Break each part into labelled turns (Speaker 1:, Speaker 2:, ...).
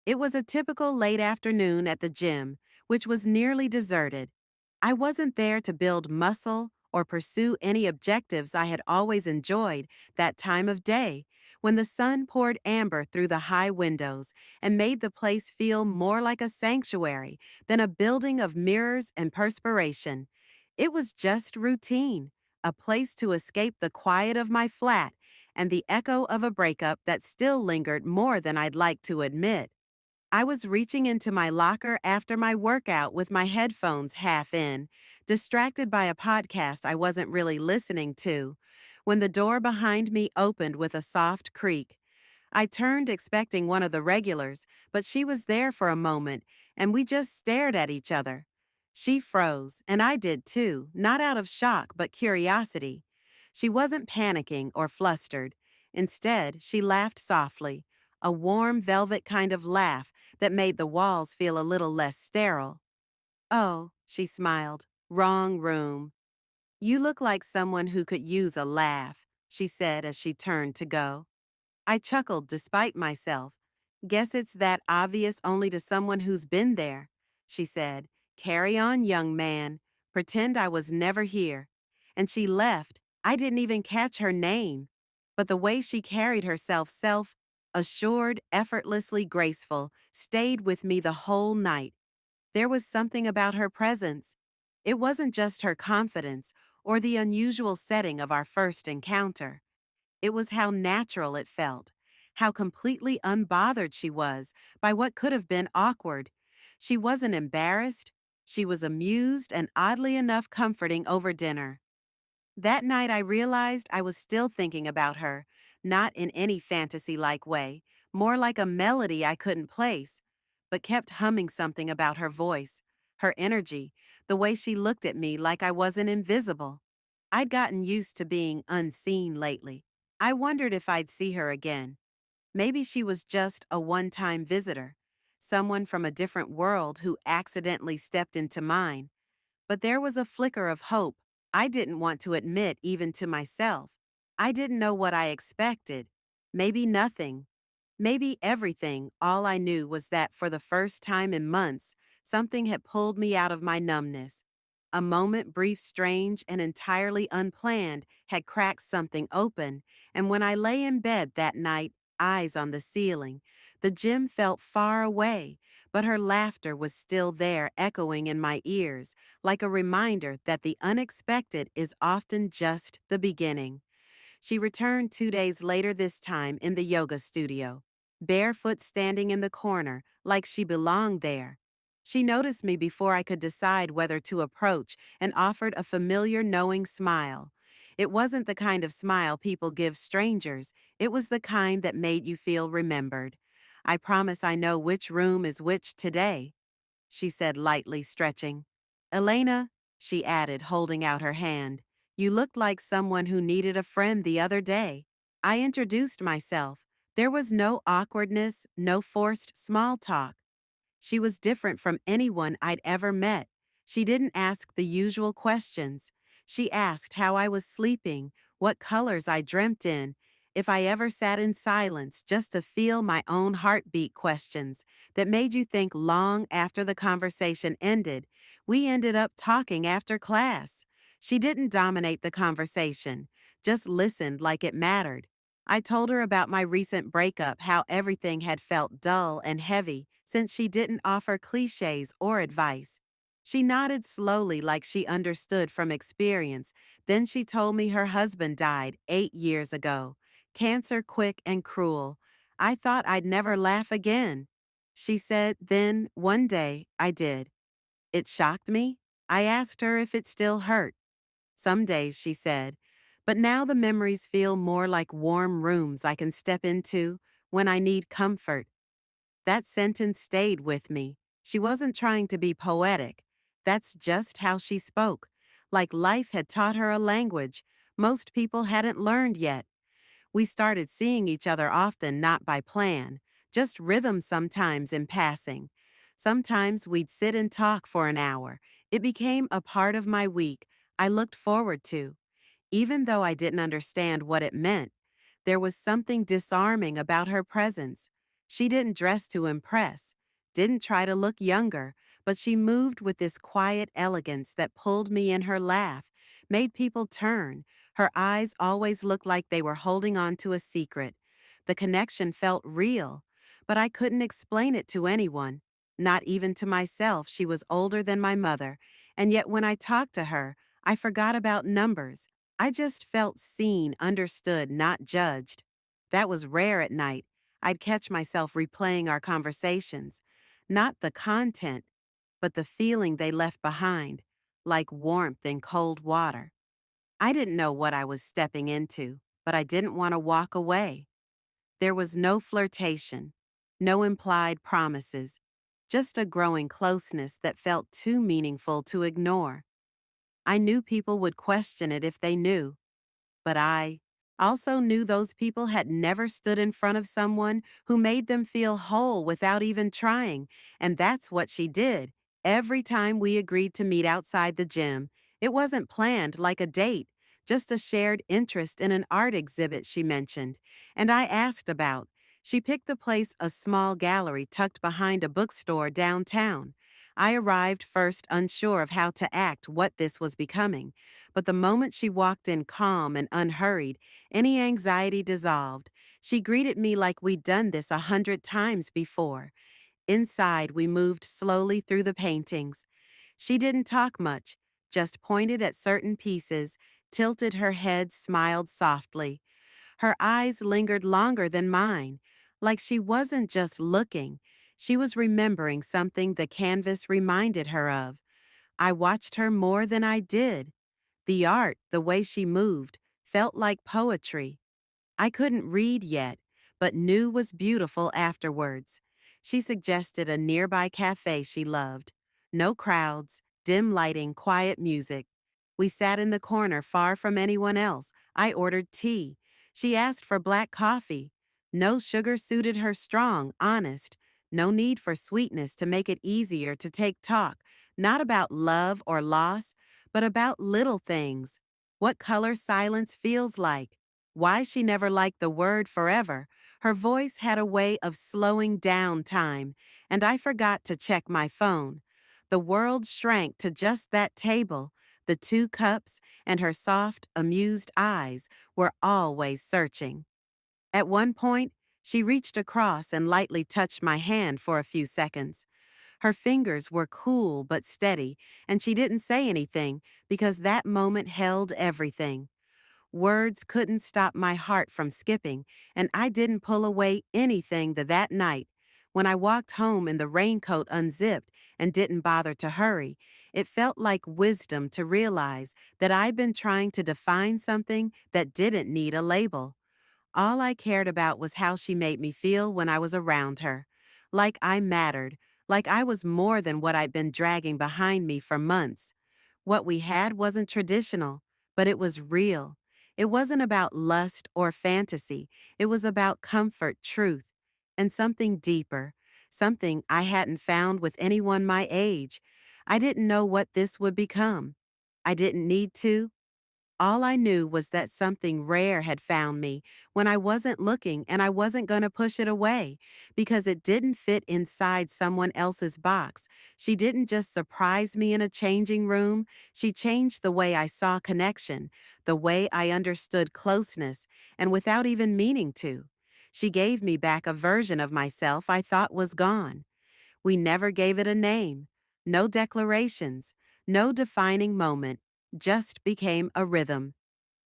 Speaker 1: It was a typical late afternoon at the gym, which was nearly deserted. I wasn't there to build muscle or pursue any objectives I had always enjoyed that time of day, when the sun poured amber through the high windows and made the place feel more like a sanctuary than a building of mirrors and perspiration. It was just routine, a place to escape the quiet of my flat and the echo of a breakup that still lingered more than I'd like to admit. I was reaching into my locker after my workout with my headphones half in, distracted by a podcast I wasn't really listening to, when the door behind me opened with a soft creak. I turned expecting one of the regulars, but she was there for a moment, and we just stared at each other. She froze, and I did too, not out of shock but curiosity. She wasn't panicking or flustered. Instead, she laughed softly, a warm velvet kind of laugh that made the walls feel a little less sterile. "Oh," she smiled, "wrong room. You look like someone who could use a laugh," she said as she turned to go. I chuckled despite myself. "Guess it's that obvious only to someone who's been there," she said. "Carry on, young man. Pretend I was never here." And she left. I didn't even catch her name. But the way she carried herself, self-assured, effortlessly graceful, stayed with me the whole night. There was something about her presence. It wasn't just her confidence or the unusual setting of our first encounter. It was how natural it felt, how completely unbothered she was by what could have been awkward. She wasn't embarrassed. She was amused and oddly enough comforting over dinner. That night I realized I was still thinking about her, not in any fantasy-like way, more like a melody I couldn't place, but kept humming something about her voice, her energy, the way she looked at me like I wasn't invisible. I'd gotten used to being unseen lately. I wondered if I'd see her again. Maybe she was just a one-time visitor, someone from a different world who accidentally stepped into mine. But there was a flicker of hope I didn't want to admit even to myself. I didn't know what I expected. Maybe nothing. Maybe everything. All I knew was that for the first time in months, something had pulled me out of my numbness. A moment, brief, strange, and entirely unplanned, had cracked something open, and when I lay in bed that night, eyes on the ceiling, the gym felt far away, but her laughter was still there, echoing in my ears, like a reminder that the unexpected is often just the beginning. She returned 2 days later, this time in the yoga studio, barefoot standing in the corner, like she belonged there. She noticed me before I could decide whether to approach and offered a familiar, knowing smile. It wasn't the kind of smile people give strangers, it was the kind that made you feel remembered. "I promise I know which room is which today," she said lightly, stretching. "Elena," she added, holding out her hand, "you looked like someone who needed a friend the other day." I introduced myself. There was no awkwardness, no forced small talk. She was different from anyone I'd ever met. She didn't ask the usual questions. She asked how I was sleeping, what colors I dreamt in, if I ever sat in silence just to feel my own heartbeat, questions that made you think long after the conversation ended. We ended up talking after class. She didn't dominate the conversation, just listened like it mattered. I told her about my recent breakup, how everything had felt dull and heavy since she didn't offer cliches or advice. She nodded slowly like she understood from experience. Then she told me her husband died 8 years ago. Cancer, quick and cruel. I thought I'd never laugh again. She said, then, one day, I did. It shocked me. I asked her if it still hurt. "Some days," she said, "but now the memories feel more like warm rooms I can step into when I need comfort." That sentence stayed with me. She wasn't trying to be poetic. That's just how she spoke, like life had taught her a language most people hadn't learned yet. We started seeing each other often, not by plan, just rhythm sometimes in passing. Sometimes we'd sit and talk for an hour. It became a part of my week I looked forward to. Even though I didn't understand what it meant, there was something disarming about her presence. She didn't dress to impress, didn't try to look younger, but she moved with this quiet elegance that pulled me in. Her laugh made people turn. Her eyes always looked like they were holding on to a secret. The connection felt real, but I couldn't explain it to anyone, not even to myself. She was older than my mother, and yet when I talked to her, I forgot about numbers. I just felt seen, understood, not judged. That was rare at night. I'd catch myself replaying our conversations, not the content, but the feeling they left behind, like warmth in cold water. I didn't know what I was stepping into, but I didn't want to walk away. There was no flirtation, no implied promises, just a growing closeness that felt too meaningful to ignore. I knew people would question it if they knew, but I also knew those people had never stood in front of someone who made them feel whole without even trying, and that's what she did. Every time we agreed to meet outside the gym, it wasn't planned like a date, just a shared interest in an art exhibit she mentioned, and I asked about. She picked the place, a small gallery tucked behind a bookstore downtown. I arrived first unsure of how to act, what this was becoming. But the moment she walked in calm and unhurried, any anxiety dissolved. She greeted me like we'd done this 100 times before. Inside, we moved slowly through the paintings. She didn't talk much, just pointed at certain pieces, tilted her head, smiled softly. Her eyes lingered longer than mine, like she wasn't just looking. She was remembering something the canvas reminded her of. I watched her more than I did. The art, the way she moved, felt like poetry. I couldn't read yet, but knew was beautiful afterwards. She suggested a nearby cafe she loved. No crowds, dim lighting, quiet music. We sat in the corner far from anyone else. I ordered tea. She asked for black coffee. No sugar suited her, strong, honest. No need for sweetness to make it easier to take talk, not about love or loss, but about little things. What color silence feels like. Why she never liked the word forever. Her voice had a way of slowing down time, and I forgot to check my phone. The world shrank to just that table. The two cups and her soft, amused eyes were always searching. At one point, she reached across and lightly touched my hand for a few seconds. Her fingers were cool but steady, and she didn't say anything because that moment held everything. Words couldn't stop my heart from skipping, and I didn't pull away anything that night. When I walked home in the raincoat unzipped and didn't bother to hurry, it felt like wisdom to realize that I'd been trying to define something that didn't need a label. All I cared about was how she made me feel when I was around her. Like I mattered, like I was more than what I'd been dragging behind me for months. What we had wasn't traditional, but it was real. It wasn't about lust or fantasy. It was about comfort, truth, and something deeper, something I hadn't found with anyone my age. I didn't know what this would become. I didn't need to. All I knew was that something rare had found me when I wasn't looking, and I wasn't going to push it away because it didn't fit inside someone else's box. She didn't just surprise me in a changing room, she changed the way I saw connection, the way I understood closeness, and without even meaning to. She gave me back a version of myself I thought was gone. We never gave it a name, no declarations, no defining moment, just became a rhythm.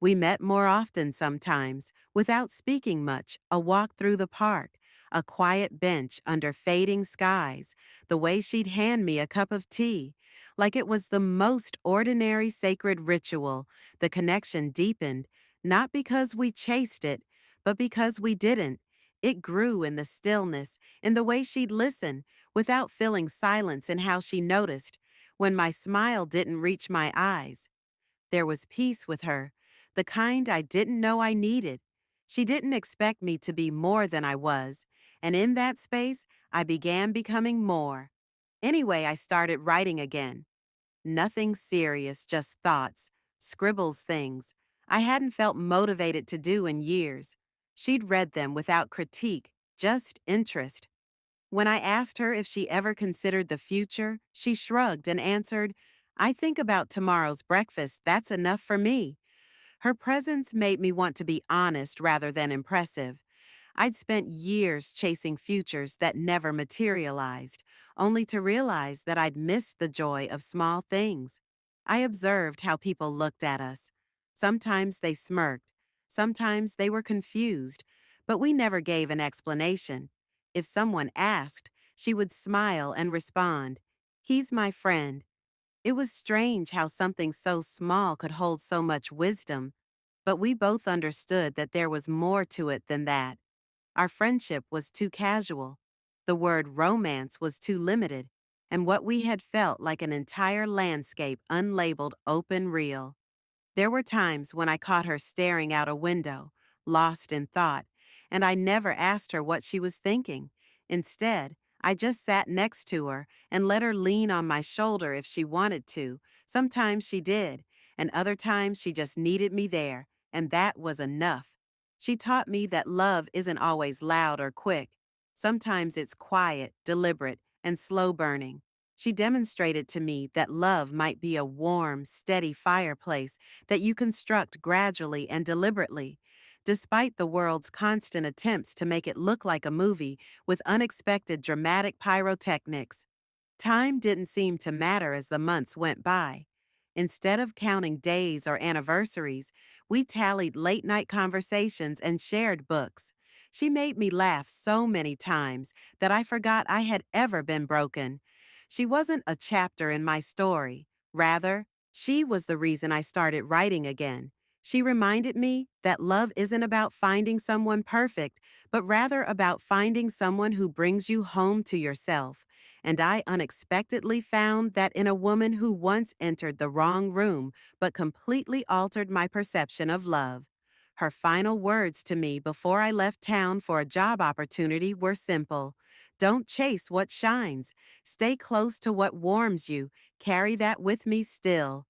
Speaker 1: We met more often sometimes, without speaking much, a walk through the park, a quiet bench under fading skies, the way she'd hand me a cup of tea, like it was the most ordinary sacred ritual. The connection deepened, not because we chased it, but because we didn't. It grew in the stillness, in the way she'd listen, without filling silence, in how she noticed when my smile didn't reach my eyes. There was peace with her, the kind I didn't know I needed. She didn't expect me to be more than I was, and in that space, I began becoming more. Anyway, I started writing again. Nothing serious, just thoughts, scribbles, things I hadn't felt motivated to do in years. She'd read them without critique, just interest. When I asked her if she ever considered the future, she shrugged and answered, I think about tomorrow's breakfast, that's enough for me. Her presence made me want to be honest rather than impressive. I'd spent years chasing futures that never materialized, only to realize that I'd missed the joy of small things. I observed how people looked at us. Sometimes they smirked, sometimes they were confused, but we never gave an explanation. If someone asked, she would smile and respond, He's my friend. It was strange how something so small could hold so much wisdom, but we both understood that there was more to it than that. Our friendship was too casual. The word romance was too limited, and what we had felt like an entire landscape unlabeled open reel. There were times when I caught her staring out a window, lost in thought, and I never asked her what she was thinking. Instead, I just sat next to her and let her lean on my shoulder if she wanted to. Sometimes she did, and other times she just needed me there, and that was enough. She taught me that love isn't always loud or quick. Sometimes it's quiet, deliberate, and slow burning. She demonstrated to me that love might be a warm, steady fireplace that you construct gradually and deliberately, despite the world's constant attempts to make it look like a movie with unexpected dramatic pyrotechnics. Time didn't seem to matter as the months went by. Instead of counting days or anniversaries, we tallied late night conversations and shared books. She made me laugh so many times that I forgot I had ever been broken. She wasn't a chapter in my story. Rather, she was the reason I started writing again. She reminded me that love isn't about finding someone perfect, but rather about finding someone who brings you home to yourself. And I unexpectedly found that in a woman who once entered the wrong room but completely altered my perception of love. Her final words to me before I left town for a job opportunity were simple. Don't chase what shines. Stay close to what warms you. Carry that with me still.